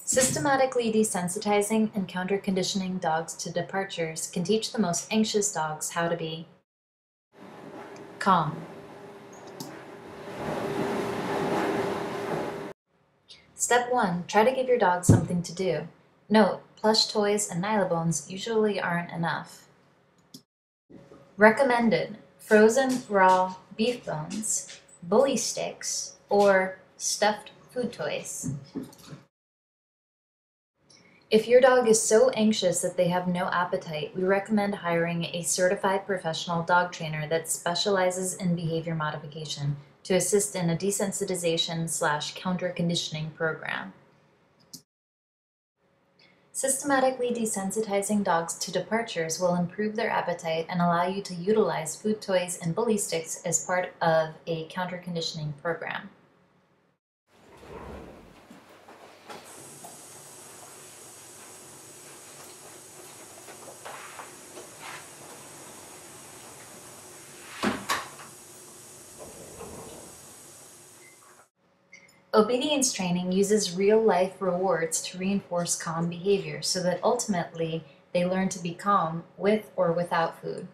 Systematically desensitizing and counter-conditioning dogs to departures can teach the most anxious dogs how to be calm. Step 1. Try to give your dog something to do. Note, plush toys and NYLA-BONES usually aren't enough. Recommended: frozen raw beef bones, bully sticks, or stuffed food toys. If your dog is so anxious that they have no appetite, we recommend hiring a certified professional dog trainer that specializes in behavior modification to assist in a desensitization/counter-conditioning program. Systematically desensitizing dogs to departures will improve their appetite and allow you to utilize food toys and bully sticks as part of a counter-conditioning program. Obedience training uses real-life rewards to reinforce calm behavior so that ultimately they learn to be calm with or without food.